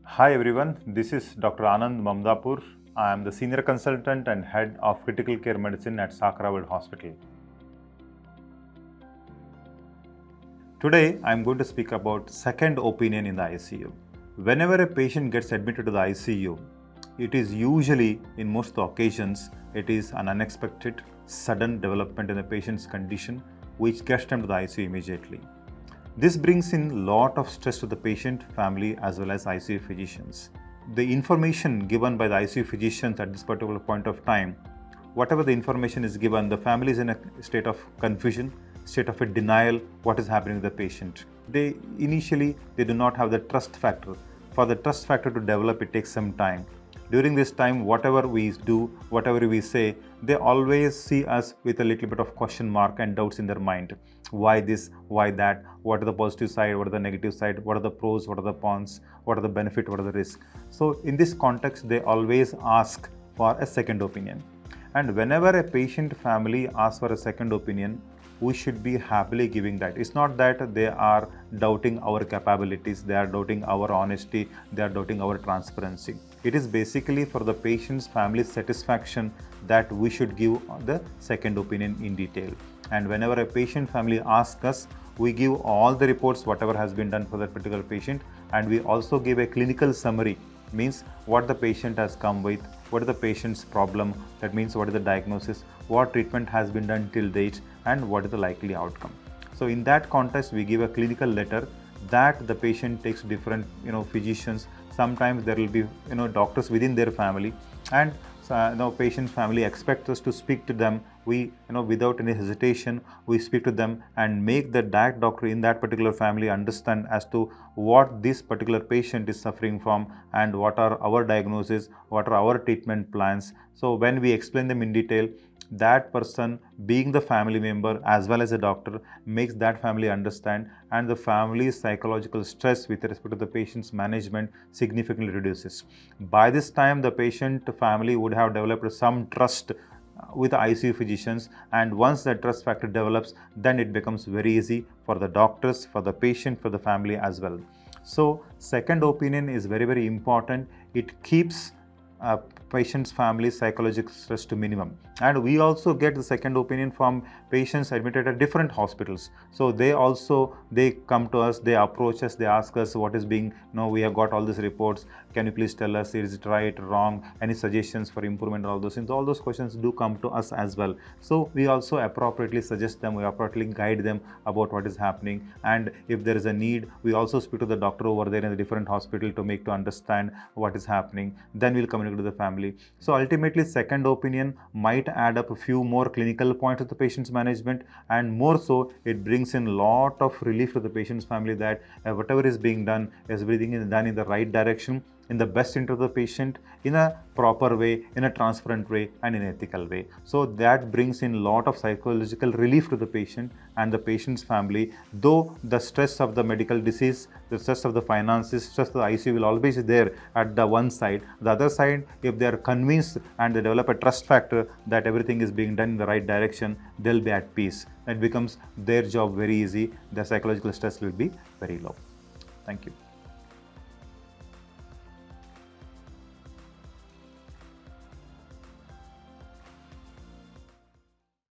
Hi everyone, this is Dr. Anand Mamdapur. I am the Senior Consultant and Head of Critical Care Medicine at Sakra World Hospital. Today I am going to speak about second opinion in the ICU. Whenever a patient gets admitted to the ICU, it is usually, in most of the occasions, it is an unexpected, sudden development in the patient's condition which gets them to the ICU immediately. This brings in a lot of stress to the patient, family as well as ICU physicians. The information given by the ICU physicians at this particular point of time, whatever the information is given, the family is in a state of confusion, state of a denial, what is happening with the patient. They do not have the trust factor. For the trust factor to develop, it takes some time. During this time, whatever we do, whatever we say, they always see us with a little bit of question mark and doubts in their mind. Why this? Why that? What are the positive side? What are the negative side? What are the pros? What are the cons? What are the benefit? What are the risk? So in this context, they always ask for a second opinion. And whenever a patient family asks for a second opinion, we should be happily giving that. It's not that they are doubting our capabilities, they are doubting our honesty, they are doubting our transparency. It is basically for the patient's family's satisfaction that we should give the second opinion in detail. And whenever a patient family asks us, we give all the reports, whatever has been done for that particular patient, and we also give a clinical summary, means what the patient has come with, what is the patient's problem, that means what is the diagnosis, what treatment has been done till date, and what is the likely outcome. So in that context, we give a clinical letter that the patient takes different physicians. Sometimes there will be doctors within their family, and patient's family expects us to speak to them. We without any hesitation, we speak to them and make the doctor in that particular family understand as to what this particular patient is suffering from and what are our diagnoses, what are our treatment plans. So when we explain them in detail, that person, being the family member as well as a doctor, makes that family understand, and the family's psychological stress with respect to the patient's management significantly reduces. By this time, the patient family would have developed some trust with the ICU physicians, and once that trust factor develops, then it becomes very easy for the doctors, for the patient, for the family as well. So second opinion is very, very important. It keeps patient's family psychological stress to minimum. And we also get the second opinion from patients admitted at different hospitals. So they come to us, they approach us, they ask us what is being, we have got all these reports, can you please tell us, is it right, wrong, any suggestions for improvement, all those things. All those questions do come to us as well. So we also appropriately suggest them, we appropriately guide them about what is happening, and if there is a need, we also speak to the doctor over there in the different hospital to understand what is happening. Then we'll communicate to the family. So ultimately, second opinion might add up a few more clinical points of the patient's management, and more so, it brings in a lot of relief to the patient's family that whatever is being done, everything is done in the right direction, in the best interest of the patient, in a proper way, in a transparent way, and in an ethical way. So that brings in a lot of psychological relief to the patient and the patient's family. Though the stress of the medical disease, the stress of the finances, stress of the ICU will always be there at the one side. The other side, if they are convinced and they develop a trust factor that everything is being done in the right direction, they'll be at peace. It becomes their job very easy. Their psychological stress will be very low. Thank you.